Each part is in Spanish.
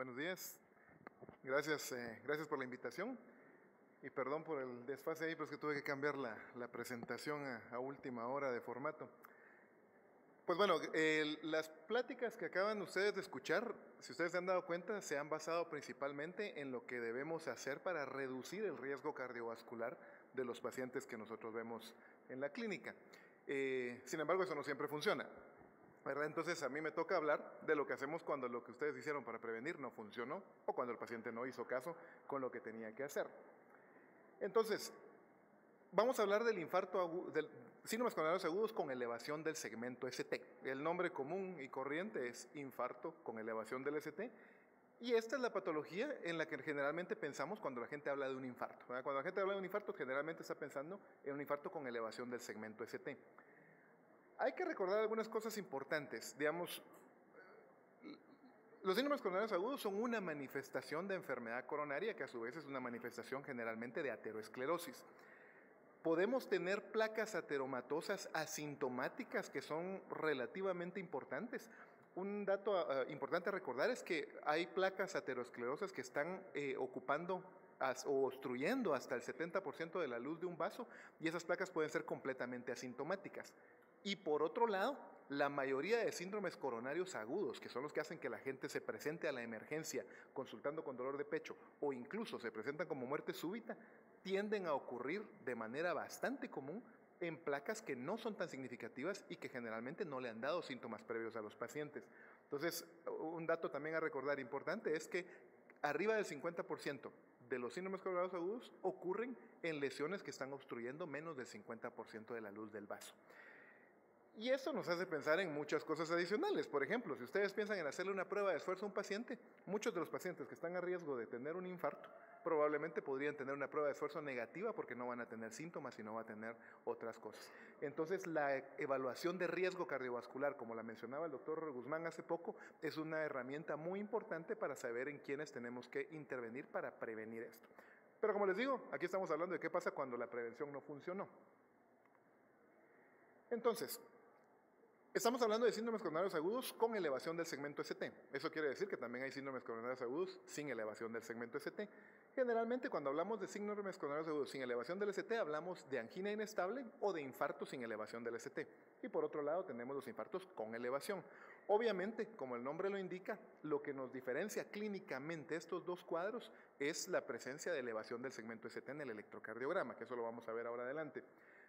Buenos días. Gracias por la invitación y perdón por el desfase ahí, pero es que tuve que cambiar la presentación a última hora de formato. Pues bueno, las pláticas que acaban ustedes de escuchar, si ustedes se han dado cuenta, se han basado principalmente en lo que debemos hacer para reducir el riesgo cardiovascular de los pacientes que nosotros vemos en la clínica. Sin embargo, eso no siempre funciona, ¿verdad? Entonces a mí me toca hablar de lo que hacemos cuando lo que ustedes hicieron para prevenir no funcionó o cuando el paciente no hizo caso con lo que tenía que hacer. Entonces, vamos a hablar del infarto del síndromes coronarios agudos con elevación del segmento ST. El nombre común y corriente es infarto con elevación del ST. Y esta es la patología en la que generalmente pensamos cuando la gente habla de un infarto, ¿verdad? Cuando la gente habla de un infarto, generalmente está pensando en un infarto con elevación del segmento ST. Hay que recordar algunas cosas importantes. Digamos, los síndromes coronarios agudos son una manifestación de enfermedad coronaria que a su vez es una manifestación generalmente de ateroesclerosis. Podemos tener placas ateromatosas asintomáticas que son relativamente importantes. Un dato importante a recordar es que hay placas aterosclerosas que están ocupando o obstruyendo hasta el 70% de la luz de un vaso y esas placas pueden ser completamente asintomáticas. Y por otro lado, la mayoría de síndromes coronarios agudos, que son los que hacen que la gente se presente a la emergencia consultando con dolor de pecho o incluso se presentan como muerte súbita, tienden a ocurrir de manera bastante común en placas que no son tan significativas y que generalmente no le han dado síntomas previos a los pacientes. Entonces, un dato también a recordar importante es que arriba del 50% de los síndromes coronarios agudos ocurren en lesiones que están obstruyendo menos del 50% de la luz del vaso. Y eso nos hace pensar en muchas cosas adicionales. Por ejemplo, si ustedes piensan en hacerle una prueba de esfuerzo a un paciente, muchos de los pacientes que están a riesgo de tener un infarto probablemente podrían tener una prueba de esfuerzo negativa porque no van a tener síntomas y no van a tener otras cosas. Entonces, la evaluación de riesgo cardiovascular, como la mencionaba el doctor Guzmán hace poco, es una herramienta muy importante para saber en quiénes tenemos que intervenir para prevenir esto. Pero como les digo, aquí estamos hablando de qué pasa cuando la prevención no funcionó. Entonces, estamos hablando de síndromes coronarios agudos con elevación del segmento ST. Eso quiere decir que también hay síndromes coronarios agudos sin elevación del segmento ST. Generalmente, cuando hablamos de síndromes coronarios agudos sin elevación del ST, hablamos de angina inestable o de infarto sin elevación del ST. Y por otro lado, tenemos los infartos con elevación. Obviamente, como el nombre lo indica, lo que nos diferencia clínicamente estos dos cuadros es la presencia de elevación del segmento ST en el electrocardiograma, que eso lo vamos a ver ahora adelante.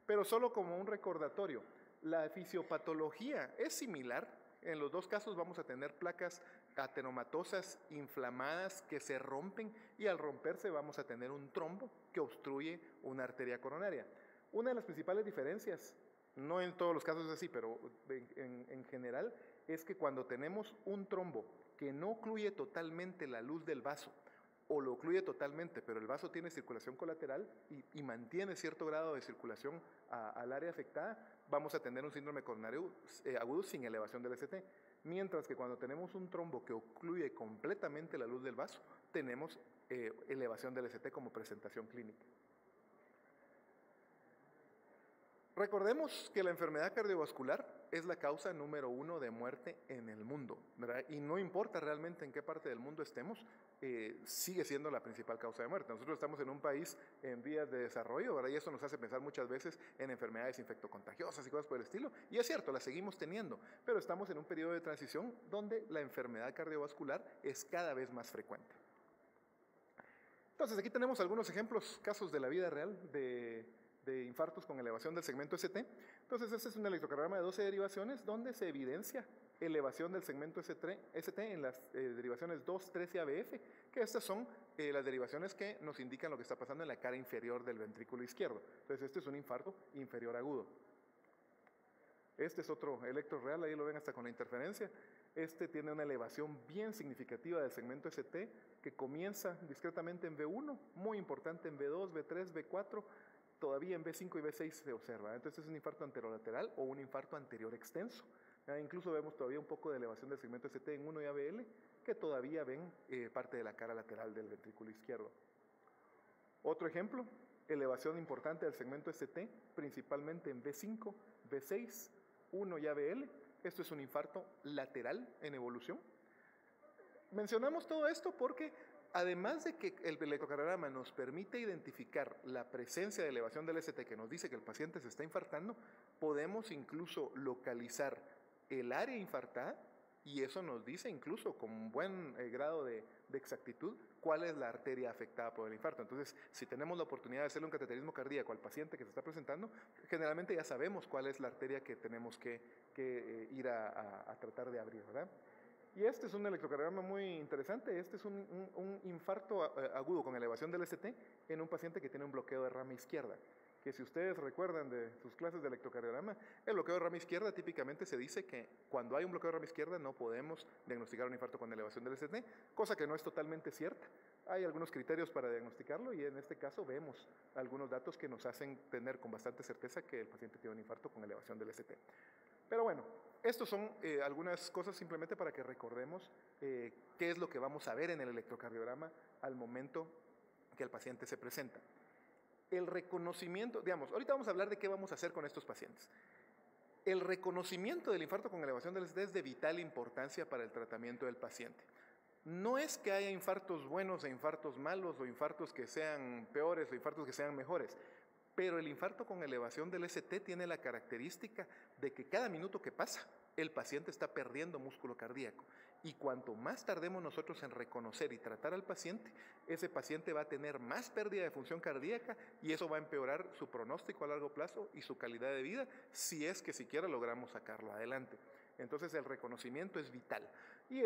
Pero solo como un recordatorio, la fisiopatología es similar. En los dos casos vamos a tener placas ateromatosas inflamadas que se rompen y al romperse vamos a tener un trombo que obstruye una arteria coronaria. Una de las principales diferencias, no en todos los casos es así, pero en general, es que cuando tenemos un trombo que no ocluye totalmente la luz del vaso, o lo ocluye totalmente, pero el vaso tiene circulación colateral y mantiene cierto grado de circulación al área afectada, vamos a tener un síndrome coronario agudo sin elevación del ST. Mientras que cuando tenemos un trombo que ocluye completamente la luz del vaso, tenemos elevación del ST como presentación clínica. Recordemos que la enfermedad cardiovascular es la causa número 1 de muerte en el mundo, ¿verdad? Y no importa realmente en qué parte del mundo estemos, sigue siendo la principal causa de muerte. Nosotros estamos en un país en vías de desarrollo, ¿verdad? Y eso nos hace pensar muchas veces en enfermedades infectocontagiosas y cosas por el estilo. Y es cierto, las seguimos teniendo, pero estamos en un periodo de transición donde la enfermedad cardiovascular es cada vez más frecuente. Entonces, aquí tenemos algunos ejemplos, casos de la vida real de infartos con elevación del segmento ST. Entonces, este es un electrocardiograma de 12 derivaciones donde se evidencia elevación del segmento ST en las derivaciones 2, 3 y ABF, que estas son las derivaciones que nos indican lo que está pasando en la cara inferior del ventrículo izquierdo. Entonces, este es un infarto inferior agudo. Este es otro electro real, ahí lo ven hasta con la interferencia. Este tiene una elevación bien significativa del segmento ST que comienza discretamente en V1, muy importante en V2, V3, V4, todavía en V5 y V6 se observa. Entonces es un infarto anterolateral o un infarto anterior extenso. Incluso vemos todavía un poco de elevación del segmento ST en 1 y ABL, que todavía ven parte de la cara lateral del ventrículo izquierdo. Otro ejemplo, elevación importante del segmento ST, principalmente en V5, V6, 1 y ABL. Esto es un infarto lateral en evolución. Mencionamos todo esto porque además de que el electrocardiograma nos permite identificar la presencia de elevación del ST que nos dice que el paciente se está infartando, podemos incluso localizar el área infartada y eso nos dice incluso con un buen grado de exactitud cuál es la arteria afectada por el infarto. Entonces, si tenemos la oportunidad de hacerle un cateterismo cardíaco al paciente que se está presentando, generalmente ya sabemos cuál es la arteria que tenemos que ir a tratar de abrir, ¿verdad? Y este es un electrocardiograma muy interesante. Este es un infarto agudo con elevación del ST en un paciente que tiene un bloqueo de rama izquierda. Que si ustedes recuerdan de sus clases de electrocardiograma, el bloqueo de rama izquierda típicamente se dice que cuando hay un bloqueo de rama izquierda no podemos diagnosticar un infarto con elevación del ST, cosa que no es totalmente cierta. Hay algunos criterios para diagnosticarlo y en este caso vemos algunos datos que nos hacen tener con bastante certeza que el paciente tiene un infarto con elevación del ST. Pero bueno, estos son algunas cosas simplemente para que recordemos qué es lo que vamos a ver en el electrocardiograma al momento que el paciente se presenta. El reconocimiento, digamos, ahorita vamos a hablar de qué vamos a hacer con estos pacientes. El reconocimiento del infarto con elevación del ST es de vital importancia para el tratamiento del paciente. No es que haya infartos buenos e infartos malos, o infartos que sean peores o infartos que sean mejores, pero el infarto con elevación del ST tiene la característica de que cada minuto que pasa, el paciente está perdiendo músculo cardíaco. Y cuanto más tardemos nosotros en reconocer y tratar al paciente, ese paciente va a tener más pérdida de función cardíaca y eso va a empeorar su pronóstico a largo plazo y su calidad de vida si es que siquiera logramos sacarlo adelante. Entonces el reconocimiento es vital. Y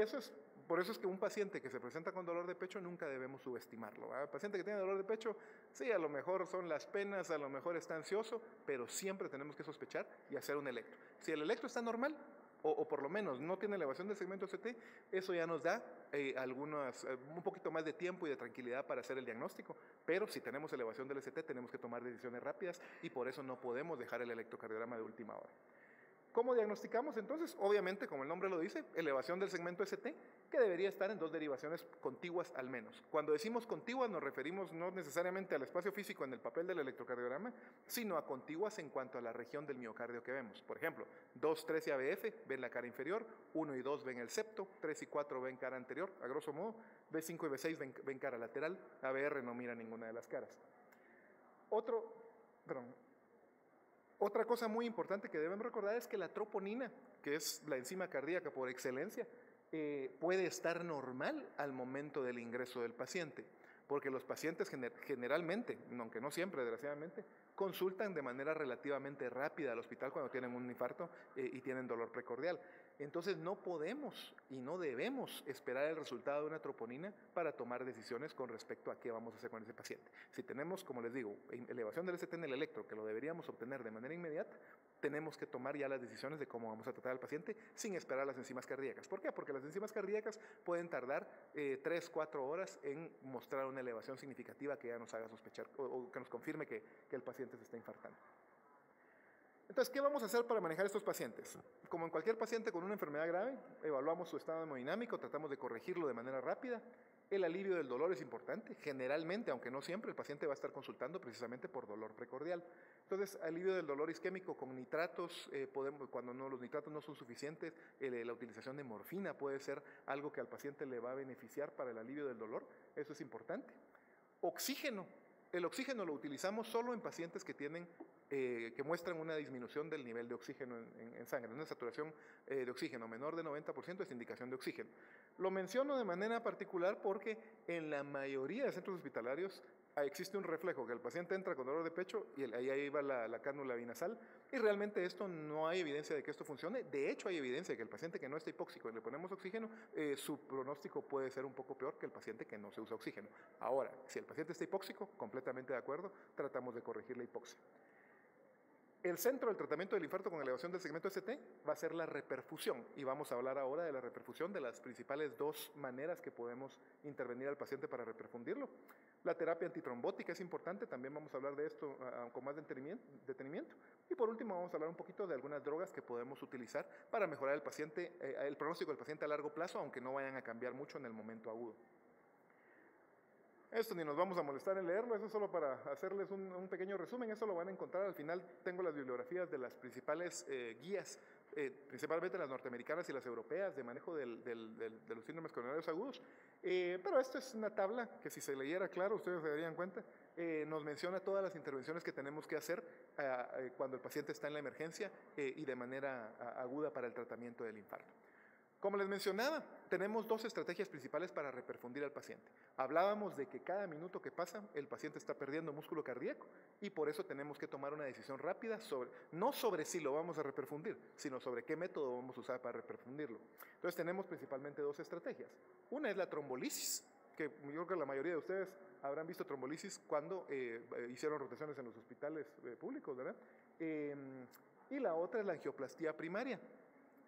por eso es que un paciente que se presenta con dolor de pecho nunca debemos subestimarlo, ¿verdad? El paciente que tiene dolor de pecho, sí, a lo mejor son las penas, a lo mejor está ansioso, pero siempre tenemos que sospechar y hacer un electro. Si el electro está normal, o por lo menos no tiene elevación del segmento ST, eso ya nos da un poquito más de tiempo y de tranquilidad para hacer el diagnóstico, pero si tenemos elevación del ST tenemos que tomar decisiones rápidas y por eso no podemos dejar el electrocardiograma de última hora. ¿Cómo diagnosticamos entonces? Obviamente, como el nombre lo dice, elevación del segmento ST, que debería estar en 2 derivaciones contiguas al menos. Cuando decimos contiguas nos referimos no necesariamente al espacio físico en el papel del electrocardiograma, sino a contiguas en cuanto a la región del miocardio que vemos. Por ejemplo, 2, 3 y ABF ven la cara inferior, 1 y 2 ven el septo, 3 y 4 ven cara anterior, a grosso modo, B5 y B6 ven cara lateral, ABR no mira ninguna de las caras. Otra cosa muy importante que deben recordar es que la troponina, que es la enzima cardíaca por excelencia, puede estar normal al momento del ingreso del paciente, porque los pacientes generalmente, aunque no siempre, desgraciadamente, consultan de manera relativamente rápida al hospital cuando tienen un infarto y tienen dolor precordial. Entonces no podemos y no debemos esperar el resultado de una troponina para tomar decisiones con respecto a qué vamos a hacer con ese paciente. Si tenemos, como les digo, elevación del ST en el electro, que lo deberíamos obtener de manera inmediata, tenemos que tomar ya las decisiones de cómo vamos a tratar al paciente sin esperar las enzimas cardíacas. ¿Por qué? Porque las enzimas cardíacas pueden tardar 3, 4 horas en mostrar una elevación significativa que ya nos haga sospechar o que nos confirme que el paciente se está infartando. Entonces, ¿qué vamos a hacer para manejar estos pacientes? Como en cualquier paciente con una enfermedad grave, evaluamos su estado hemodinámico, tratamos de corregirlo de manera rápida. El alivio del dolor es importante. Generalmente, aunque no siempre, el paciente va a estar consultando precisamente por dolor precordial. Entonces, alivio del dolor isquémico con nitratos, cuando los nitratos no son suficientes, la utilización de morfina puede ser algo que al paciente le va a beneficiar para el alivio del dolor. Eso es importante. Oxígeno. El oxígeno lo utilizamos solo en pacientes que muestran una disminución del nivel de oxígeno en sangre, una saturación de oxígeno menor de 90% es indicación de oxígeno. Lo menciono de manera particular porque en la mayoría de centros hospitalarios existe un reflejo, que el paciente entra con dolor de pecho y ahí va la cánula vinasal y realmente esto no hay evidencia de que esto funcione. De hecho, hay evidencia de que el paciente que no está hipóxico y le ponemos oxígeno, su pronóstico puede ser un poco peor que el paciente que no se usa oxígeno. Ahora, si el paciente está hipóxico, completamente de acuerdo, tratamos de corregir la hipoxia. El centro del tratamiento del infarto con elevación del segmento ST va a ser la reperfusión y vamos a hablar ahora de la reperfusión, de las principales 2 maneras que podemos intervenir al paciente para reperfundirlo. La terapia antitrombótica es importante, también vamos a hablar de esto con más detenimiento. Y por último vamos a hablar un poquito de algunas drogas que podemos utilizar para mejorar el pronóstico del paciente a largo plazo, aunque no vayan a cambiar mucho en el momento agudo. Esto ni nos vamos a molestar en leerlo, eso es solo para hacerles un pequeño resumen, eso lo van a encontrar al final. Tengo las bibliografías de las principales guías principalmente las norteamericanas y las europeas, de manejo de los síndromes coronarios agudos. Pero esto es una tabla que si se leyera claro, ustedes se darían cuenta, nos menciona todas las intervenciones que tenemos que hacer cuando el paciente está en la emergencia y de manera aguda para el tratamiento del infarto. Como les mencionaba, tenemos dos estrategias principales para reperfundir al paciente. Hablábamos de que cada minuto que pasa el paciente está perdiendo músculo cardíaco y por eso tenemos que tomar una decisión rápida no sobre si lo vamos a reperfundir, sino sobre qué método vamos a usar para reperfundirlo. Entonces tenemos principalmente dos estrategias. Una es la trombolisis, que yo creo que la mayoría de ustedes habrán visto trombolisis cuando hicieron rotaciones en los hospitales públicos, ¿verdad? Y la otra es la angioplastía primaria,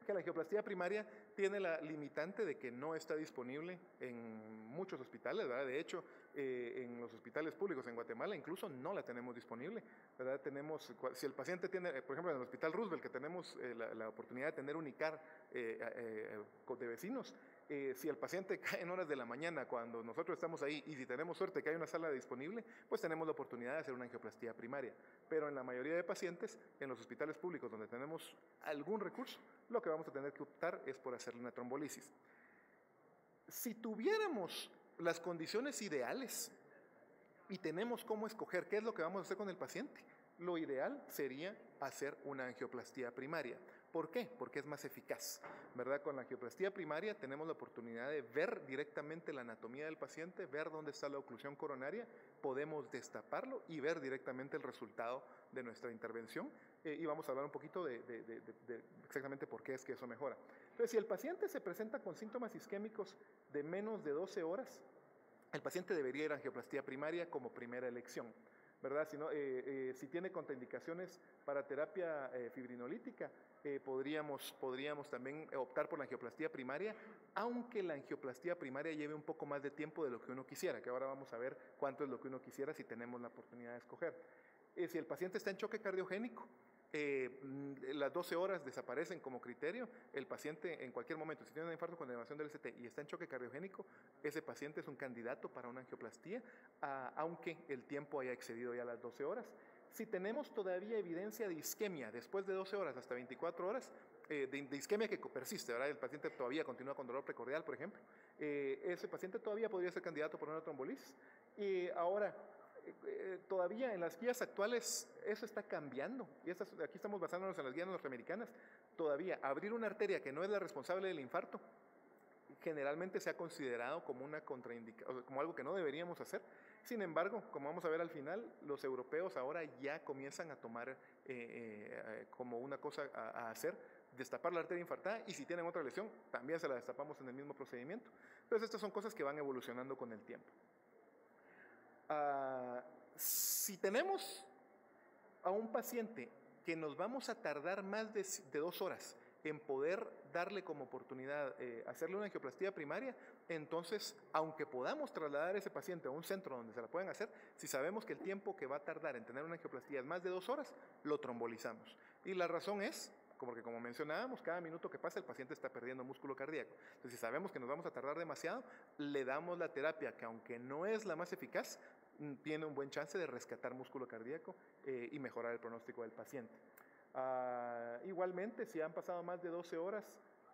que la angioplastía primaria tiene la limitante de que no está disponible en muchos hospitales, ¿verdad? De hecho, en los hospitales públicos en Guatemala incluso no la tenemos disponible, ¿verdad? Si el paciente tiene, por ejemplo, en el Hospital Roosevelt, que tenemos la oportunidad de tener un ICAR de vecinos, si el paciente cae en horas de la mañana cuando nosotros estamos ahí y si tenemos suerte que hay una sala disponible, pues tenemos la oportunidad de hacer una angioplastía primaria. Pero en la mayoría de pacientes, en los hospitales públicos donde tenemos algún recurso, lo que vamos a tener que optar es por hacerle una trombolisis. Si tuviéramos las condiciones ideales y tenemos cómo escoger qué es lo que vamos a hacer con el paciente, lo ideal sería hacer una angioplastía primaria. ¿Por qué? Porque es más eficaz, ¿verdad? Con la angioplastía primaria tenemos la oportunidad de ver directamente la anatomía del paciente, ver dónde está la oclusión coronaria, podemos destaparlo y ver directamente el resultado de nuestra intervención y vamos a hablar un poquito de exactamente por qué es que eso mejora. Entonces, si el paciente se presenta con síntomas isquémicos de menos de 12 horas, el paciente debería ir a angioplastía primaria como primera elección, ¿verdad? Si tiene contraindicaciones para terapia fibrinolítica, podríamos también optar por la angioplastía primaria, aunque la angioplastía primaria lleve un poco más de tiempo de lo que uno quisiera, que ahora vamos a ver cuánto es lo que uno quisiera si tenemos la oportunidad de escoger. Si el paciente está en choque cardiogénico, las 12 horas desaparecen como criterio. El paciente en cualquier momento, si tiene un infarto con elevación del ST y está en choque cardiogénico, ese paciente es un candidato para una angioplastía, aunque el tiempo haya excedido ya las 12 horas. Si tenemos todavía evidencia de isquemia después de 12 horas hasta 24 horas, de isquemia que persiste, ¿verdad? El paciente todavía continúa con dolor precordial, por ejemplo, ese paciente todavía podría ser candidato para una trombolisis. Y ahora, todavía en las guías actuales eso está cambiando y aquí estamos basándonos en las guías norteamericanas. Todavía abrir una arteria que no es la responsable del infarto generalmente se ha considerado como una contraindicación, como algo que no deberíamos hacer. Sin embargo, como vamos a ver al final, los europeos ahora ya comienzan a tomar como una cosa a hacer, destapar la arteria infartada, y si tienen otra lesión también se la destapamos en el mismo procedimiento. Entonces estas son cosas que van evolucionando con el tiempo. Si tenemos a un paciente que nos vamos a tardar más de 2 horas en poder darle como oportunidad hacerle una angioplastía primaria, entonces, aunque podamos trasladar a ese paciente a un centro donde se la puedan hacer, si sabemos que el tiempo que va a tardar en tener una angioplastía es más de 2 horas, lo trombolizamos. Y la razón es, porque como mencionábamos, cada minuto que pasa el paciente está perdiendo músculo cardíaco. Entonces, si sabemos que nos vamos a tardar demasiado, le damos la terapia que, aunque no es la más eficaz, tiene un buen chance de rescatar músculo cardíaco y mejorar el pronóstico del paciente. Igualmente, si han pasado más de 12 horas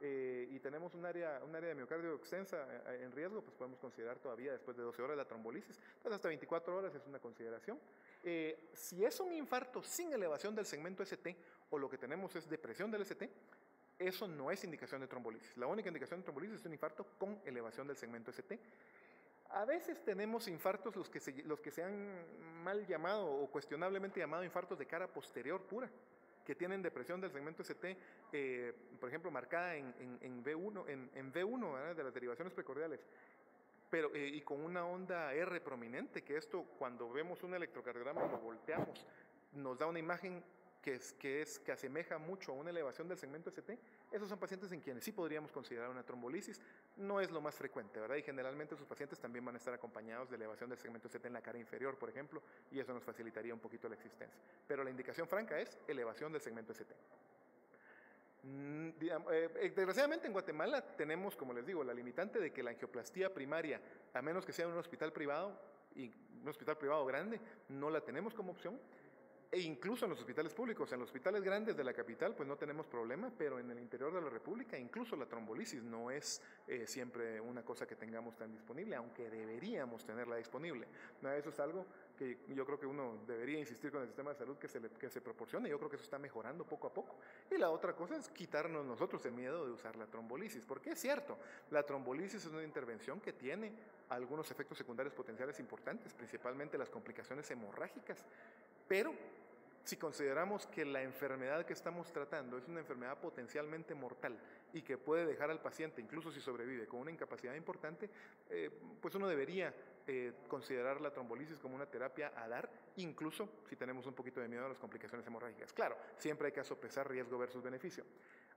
y tenemos un área de miocardio extensa en riesgo, pues podemos considerar todavía después de 12 horas la trombolisis. Entonces, hasta 24 horas es una consideración. Si es un infarto sin elevación del segmento ST o lo que tenemos es depresión del ST, eso no es indicación de trombolisis. La única indicación de trombolisis es un infarto con elevación del segmento ST. A veces tenemos infartos, los que se han mal llamado o cuestionablemente llamado infartos de cara posterior pura, que tienen depresión del segmento ST, por ejemplo, marcada en V1, ¿verdad? De las derivaciones precordiales, pero, y con una onda R prominente, que esto cuando vemos un electrocardiograma y lo volteamos, nos da una imagen que asemeja mucho a una elevación del segmento ST. Esos son pacientes en quienes sí podríamos considerar una trombolisis. No es lo más frecuente, ¿verdad? Y generalmente sus pacientes también van a estar acompañados de elevación del segmento ST en la cara inferior, por ejemplo, y eso nos facilitaría un poquito la existencia. Pero la indicación franca es elevación del segmento ST. Desgraciadamente en Guatemala tenemos, como les digo, la limitante de que la angioplastía primaria, a menos que sea en un hospital privado, y un hospital privado grande, no la tenemos como opción. E incluso en los hospitales públicos, en los hospitales grandes de la capital, pues no tenemos problema, pero en el interior de la República, incluso la trombolisis no es siempre una cosa que tengamos tan disponible, aunque deberíamos tenerla disponible. ¿No? Eso es algo que yo creo que uno debería insistir con el sistema de salud que se proporcione. Yo creo que eso está mejorando poco a poco. Y la otra cosa es quitarnos nosotros el miedo de usar la trombolisis, porque es cierto, la trombolisis es una intervención que tiene algunos efectos secundarios potenciales importantes, principalmente las complicaciones hemorrágicas, pero si consideramos que la enfermedad que estamos tratando es una enfermedad potencialmente mortal y que puede dejar al paciente, incluso si sobrevive, con una incapacidad importante, pues uno debería considerar la trombolisis como una terapia a dar, incluso si tenemos un poquito de miedo a las complicaciones hemorrágicas. Claro, siempre hay que sopesar riesgo versus beneficio.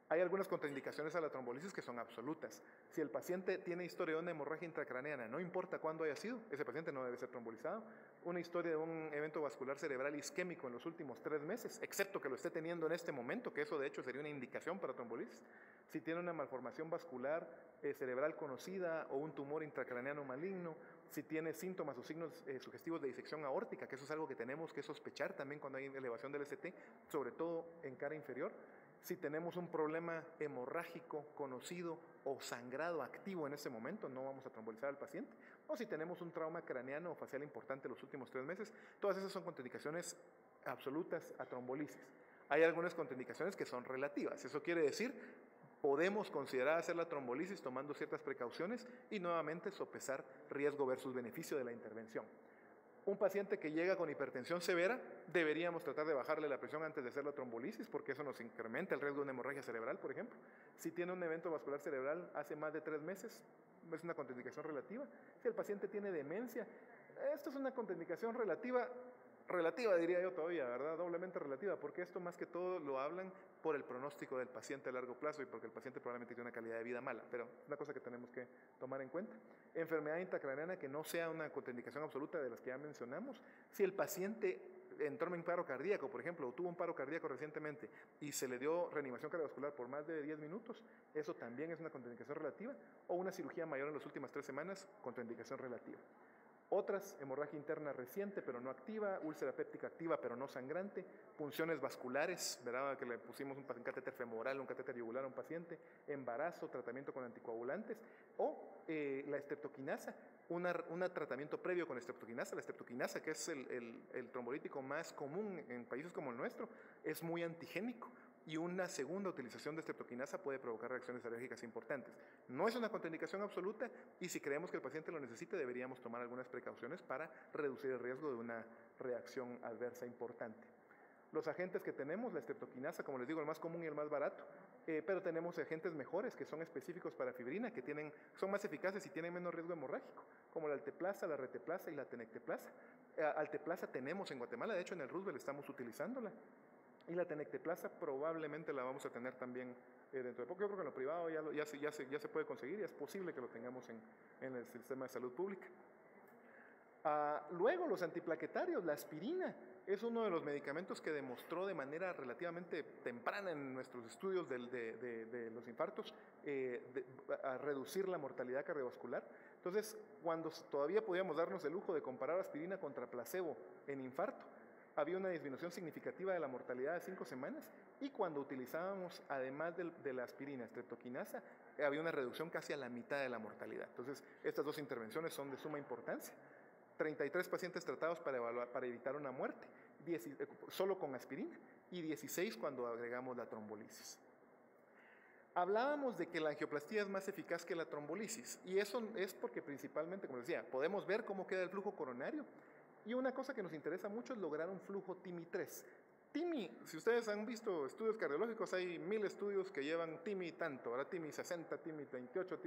Hay algunas contraindicaciones a la trombolisis que son absolutas. Si el paciente tiene historia de una hemorragia intracraneana, no importa cuándo haya sido, ese paciente no debe ser trombolizado. Una historia de un evento vascular cerebral isquémico en los últimos 3 meses, excepto que lo esté teniendo en este momento, que eso de hecho sería una indicación para trombolisis. Si tiene una malformación vascular cerebral conocida o un tumor intracraneano maligno, si tiene síntomas o signos sugestivos de disección aórtica, que eso es algo que tenemos que sospechar también cuando hay elevación del ST, sobre todo en cara inferior. Si tenemos un problema hemorrágico conocido o sangrado activo en ese momento, no vamos a trombolizar al paciente. O si tenemos un trauma craneano o facial importante los últimos 3 meses, todas esas son contraindicaciones absolutas a trombolisis. Hay algunas contraindicaciones que son relativas. Eso quiere decir, podemos considerar hacer la trombolisis tomando ciertas precauciones y nuevamente sopesar riesgo versus beneficio de la intervención. Un paciente que llega con hipertensión severa, deberíamos tratar de bajarle la presión antes de hacer la trombolisis, porque eso nos incrementa el riesgo de una hemorragia cerebral, por ejemplo. Si tiene un evento vascular cerebral hace más de 3 meses, es una contraindicación relativa. Si el paciente tiene demencia, esto es una contraindicación relativa diría yo todavía, ¿verdad? Doblemente relativa, porque esto más que todo lo hablan por el pronóstico del paciente a largo plazo y porque el paciente probablemente tiene una calidad de vida mala, pero es una cosa que tenemos que tomar en cuenta. Enfermedad intracraneana que no sea una contraindicación absoluta de las que ya mencionamos. Si el paciente entró en paro cardíaco, por ejemplo, o tuvo un paro cardíaco recientemente y se le dio reanimación cardiovascular por más de 10 minutos, eso también es una contraindicación relativa, o una cirugía mayor en las últimas 3 semanas, contraindicación relativa. Otras, hemorragia interna reciente pero no activa, úlcera péptica activa pero no sangrante, punciones vasculares, ¿verdad? Que le pusimos un catéter femoral, un catéter yugular a un paciente, embarazo, tratamiento con anticoagulantes, o la estreptoquinasa, un tratamiento previo con estreptoquinasa. La estreptoquinasa, que es el trombolítico más común en países como el nuestro, es muy antigénico. Y una segunda utilización de estreptoquinasa puede provocar reacciones alérgicas importantes. No es una contraindicación absoluta y si creemos que el paciente lo necesite deberíamos tomar algunas precauciones para reducir el riesgo de una reacción adversa importante. Los agentes que tenemos, la estreptoquinasa, como les digo, el más común y el más barato, pero tenemos agentes mejores que son específicos para fibrina, que son más eficaces y tienen menos riesgo hemorrágico, como la alteplasa, la reteplasa y la tenecteplasa. Alteplasa tenemos en Guatemala, de hecho en el Roosevelt estamos utilizándola. Y la tenecteplasa probablemente la vamos a tener también dentro de poco. Yo creo que en lo privado ya se puede conseguir y es posible que lo tengamos en el sistema de salud pública. Luego, los antiplaquetarios, la aspirina, es uno de los medicamentos que demostró de manera relativamente temprana en nuestros estudios de los infartos a reducir la mortalidad cardiovascular. Entonces, cuando todavía podíamos darnos el lujo de comparar aspirina contra placebo en infarto, había una disminución significativa de la mortalidad de 5 semanas y cuando utilizábamos, además de la aspirina, estreptoquinasa, había una reducción casi a la mitad de la mortalidad. Entonces, estas dos intervenciones son de suma importancia. 33 pacientes tratados para evitar una muerte, solo con aspirina, y 16 cuando agregamos la trombolisis. Hablábamos de que la angioplastía es más eficaz que la trombolisis, y eso es porque principalmente, como decía, podemos ver cómo queda el flujo coronario. Y una cosa que nos interesa mucho es lograr un flujo TIMI-3. TIMI, si ustedes han visto estudios cardiológicos, hay 1000 estudios que llevan TIMI tanto, ahora TIMI 60, TIMI 28,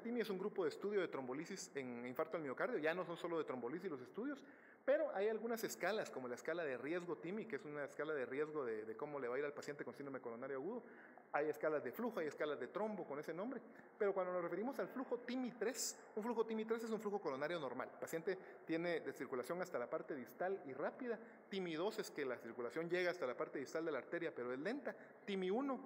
TIMI es un grupo de estudio de trombolisis en infarto al miocardio, ya no son solo de trombolisis los estudios, pero hay algunas escalas, como la escala de riesgo TIMI, que es una escala de riesgo de cómo le va a ir al paciente con síndrome coronario agudo. Hay escalas de flujo, hay escalas de trombo con ese nombre, pero cuando nos referimos al flujo TIMI-3, un flujo TIMI-3 es un flujo coronario normal. El paciente tiene de circulación hasta la parte distal y rápida. TIMI-2 es que la circulación llega hasta la parte distal de la arteria, pero es lenta. TIMI-1,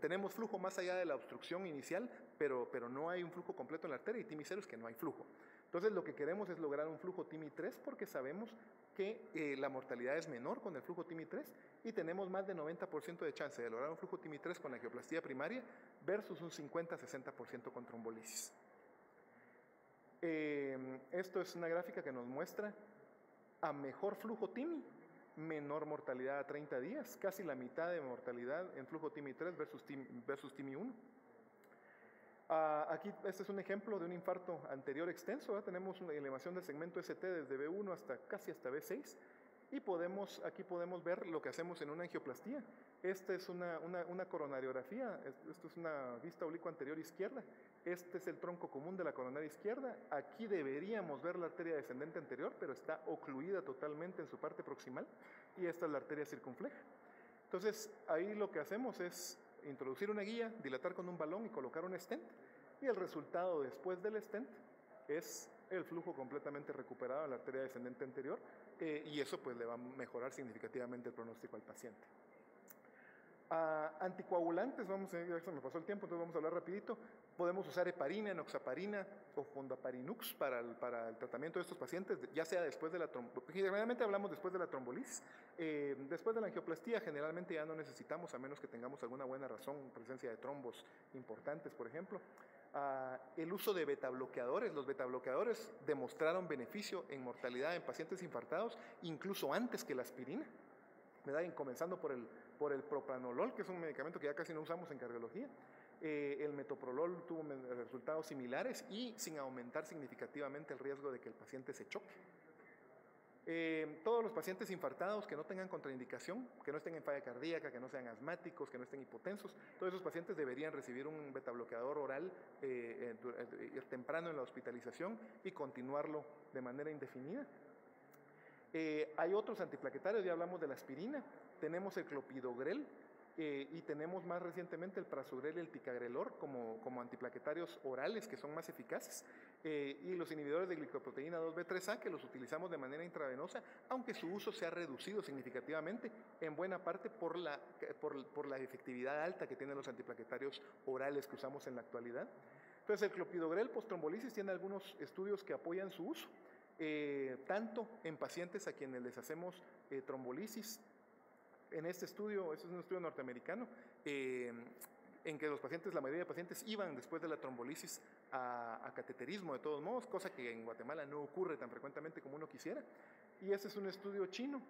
tenemos flujo más allá de la obstrucción inicial, pero no hay un flujo completo en la arteria, y TIMI-0 es que no hay flujo. Entonces lo que queremos es lograr un flujo TIMI-3 porque sabemos que la mortalidad es menor con el flujo TIMI-3 y tenemos más de 90% de chance de lograr un flujo TIMI-3 con la angioplastía primaria versus un 50-60% con trombolisis. Esto es una gráfica que nos muestra a mejor flujo TIMI, menor mortalidad a 30 días, casi la mitad de mortalidad en flujo TIMI-3 versus TIMI-1. Aquí este es un ejemplo de un infarto anterior extenso, ¿verdad? Tenemos una elevación del segmento ST desde B1 casi hasta B6 y aquí podemos ver lo que hacemos en una angioplastía. Esta es una coronariografía, esto es una vista oblicua anterior izquierda, este es el tronco común de la coronaria izquierda, aquí deberíamos ver la arteria descendente anterior, pero está ocluida totalmente en su parte proximal y esta es la arteria circunfleja. Entonces ahí lo que hacemos es introducir una guía, dilatar con un balón y colocar un stent, y el resultado después del stent es el flujo completamente recuperado en la arteria descendente anterior, y eso pues le va a mejorar significativamente el pronóstico al paciente. Anticoagulantes, ya se me pasó el tiempo, entonces vamos a hablar rapidito. Podemos usar heparina, enoxaparina o fondaparinux para el tratamiento de estos pacientes, ya sea después de la trombolisis. Generalmente hablamos después de la trombolisis. Después de la angioplastía generalmente ya no necesitamos, a menos que tengamos alguna buena razón, presencia de trombos importantes, por ejemplo. El uso de betabloqueadores. Los betabloqueadores demostraron beneficio en mortalidad en pacientes infartados, incluso antes que la aspirina, ¿verdad? Comenzando por el propranolol, que es un medicamento que ya casi no usamos en cardiología. El metoprolol tuvo resultados similares y sin aumentar significativamente el riesgo de que el paciente se choque. Todos los pacientes infartados que no tengan contraindicación, que no estén en falla cardíaca, que no sean asmáticos, que no estén hipotensos, todos esos pacientes deberían recibir un betabloqueador oral temprano en la hospitalización y continuarlo de manera indefinida. Hay otros antiplaquetarios, ya hablamos de la aspirina, tenemos el clopidogrel y tenemos más recientemente el prasugrel y el ticagrelor como antiplaquetarios orales que son más eficaces, y los inhibidores de glicoproteína 2B3A que los utilizamos de manera intravenosa, aunque su uso se ha reducido significativamente en buena parte por la efectividad alta que tienen los antiplaquetarios orales que usamos en la actualidad. Entonces el clopidogrel post-trombolisis tiene algunos estudios que apoyan su uso. Tanto en pacientes a quienes les hacemos trombolisis. En este estudio, este es un estudio norteamericano, en que la mayoría de pacientes iban después de la trombolisis a cateterismo de todos modos, cosa que en Guatemala no ocurre tan frecuentemente como uno quisiera. Y este es un estudio chino,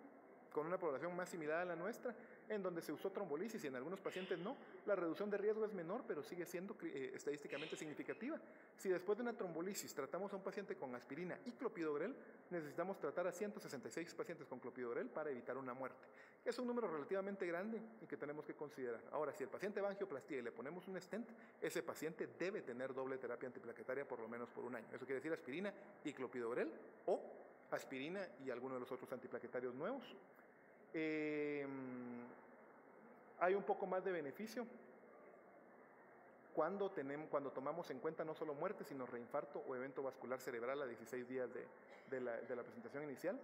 con una población más similar a la nuestra, en donde se usó trombolisis y en algunos pacientes no. La reducción de riesgo es menor, pero sigue siendo estadísticamente significativa. Si después de una trombolisis tratamos a un paciente con aspirina y clopidogrel, necesitamos tratar a 166 pacientes con clopidogrel para evitar una muerte. Es un número relativamente grande y que tenemos que considerar. Ahora, si el paciente va a angioplastía y le ponemos un stent, ese paciente debe tener doble terapia antiplaquetaria por lo menos por un año. Eso quiere decir aspirina y clopidogrel o aspirina y alguno de los otros antiplaquetarios nuevos. Hay un poco más de beneficio cuando tomamos en cuenta no solo muerte, sino reinfarto o evento vascular cerebral a 16 días de la presentación inicial.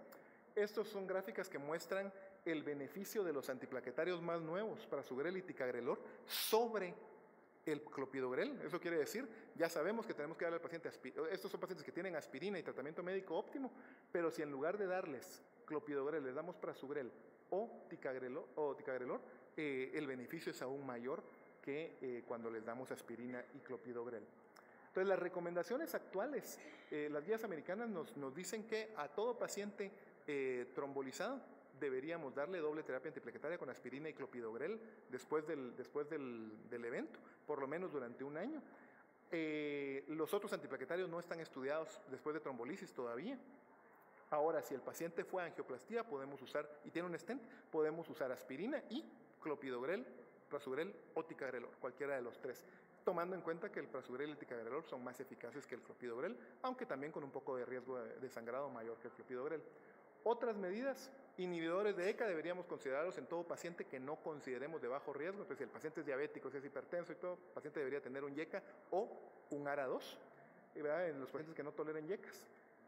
Estos son gráficas que muestran el beneficio de los antiplaquetarios más nuevos, prasugrel y ticagrelor, sobre el clopidogrel. Eso quiere decir, ya sabemos que tenemos que darle al paciente estos son pacientes que tienen aspirina y tratamiento médico óptimo, pero si en lugar de darles clopidogrel les damos prasugrel o ticagrelor, el beneficio es aún mayor que cuando les damos aspirina y clopidogrel. Entonces, las recomendaciones actuales, las guías americanas nos dicen que a todo paciente trombolizado deberíamos darle doble terapia antiplaquetaria con aspirina y clopidogrel después del evento, por lo menos durante un año. Los otros antiplaquetarios no están estudiados después de trombolisis todavía. Ahora, si el paciente fue a angioplastía, podemos usar, y tiene un stent, podemos usar aspirina y clopidogrel, prasugrel o ticagrelor, cualquiera de los tres, tomando en cuenta que el prasugrel y el ticagrelor son más eficaces que el clopidogrel, aunque también con un poco de riesgo de sangrado mayor que el clopidogrel. Otras medidas, inhibidores de ECA deberíamos considerarlos en todo paciente que no consideremos de bajo riesgo. Pues si el paciente es diabético, si es hipertenso y todo, el paciente debería tener un YECA o un ARA2, ¿verdad? En los pacientes que no toleren YECAs.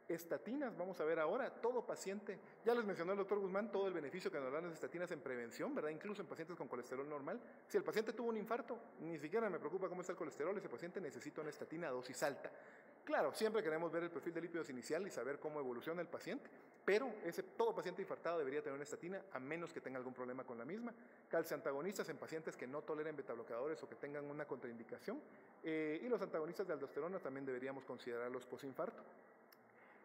Estatinas, vamos a ver ahora, todo paciente, ya les mencionó el doctor Guzmán todo el beneficio que nos dan las estatinas en prevención, ¿verdad? Incluso en pacientes con colesterol normal. Si el paciente tuvo un infarto, ni siquiera me preocupa cómo está el colesterol, ese paciente necesita una estatina a dosis alta. Claro, siempre queremos ver el perfil de lípidos inicial y saber cómo evoluciona el paciente, pero todo paciente infartado debería tener una estatina a menos que tenga algún problema con la misma. Calcio antagonistas en pacientes que no toleren betabloqueadores o que tengan una contraindicación, y los antagonistas de aldosterona también deberíamos considerarlos posinfarto.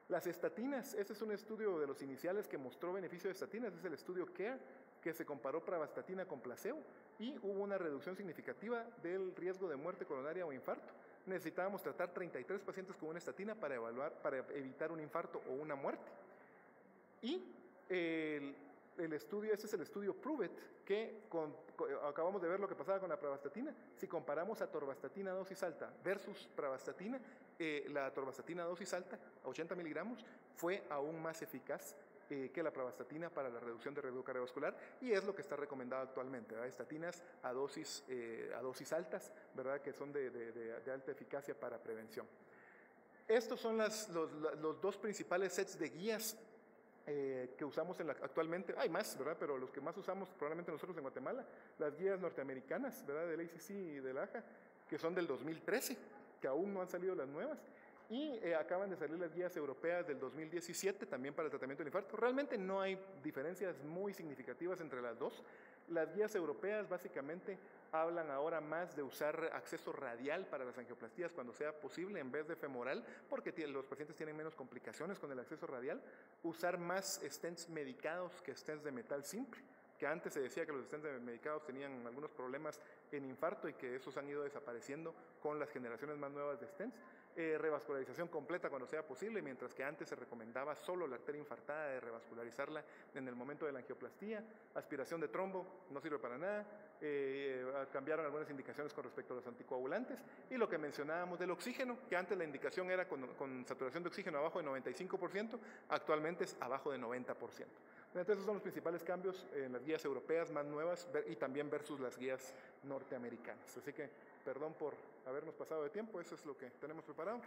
Las estatinas, ese es un estudio de los iniciales que mostró beneficio de estatinas, es el estudio CARE, que se comparó pravastatina con placebo y hubo una reducción significativa del riesgo de muerte coronaria o infarto. Necesitábamos tratar 33 pacientes con una estatina para evitar un infarto o una muerte. Y el estudio, ese es el estudio PROVE-IT, que acabamos de ver lo que pasaba con la pravastatina. Si comparamos atorvastatina dosis alta versus pravastatina, la atorvastatina dosis alta, 80 miligramos, fue aún más eficaz que la pravastatina para la reducción de riesgo cardiovascular, y es lo que está recomendado actualmente, ¿verdad? Estatinas a dosis altas, ¿verdad? Que son de alta eficacia para prevención. Estos son los dos principales sets de guías que usamos actualmente. Hay más, ¿verdad? Pero los que más usamos probablemente nosotros en Guatemala, las guías norteamericanas, ¿verdad? Del ACC y del AJA, que son del 2013, que aún no han salido las nuevas. Y acaban de salir las guías europeas del 2017 también para el tratamiento del infarto. Realmente no hay diferencias muy significativas entre las dos. Las guías europeas básicamente hablan ahora más de usar acceso radial para las angioplastías cuando sea posible en vez de femoral, porque los pacientes tienen menos complicaciones con el acceso radial. Usar más stents medicados que stents de metal simple, que antes se decía que los stents medicados tenían algunos problemas en infarto y que esos han ido desapareciendo con las generaciones más nuevas de stents. Revascularización completa cuando sea posible, mientras que antes se recomendaba solo la arteria infartada, de revascularizarla en el momento de la angioplastía. Aspiración de trombo no sirve para nada. Cambiaron algunas indicaciones con respecto a los anticoagulantes, y lo que mencionábamos del oxígeno, que antes la indicación era con saturación de oxígeno abajo de 95%, actualmente es abajo de 90%. Entonces esos son los principales cambios en las guías europeas más nuevas y también versus las guías norteamericanas. Así que perdón por habernos pasado de tiempo, eso es lo que tenemos preparado.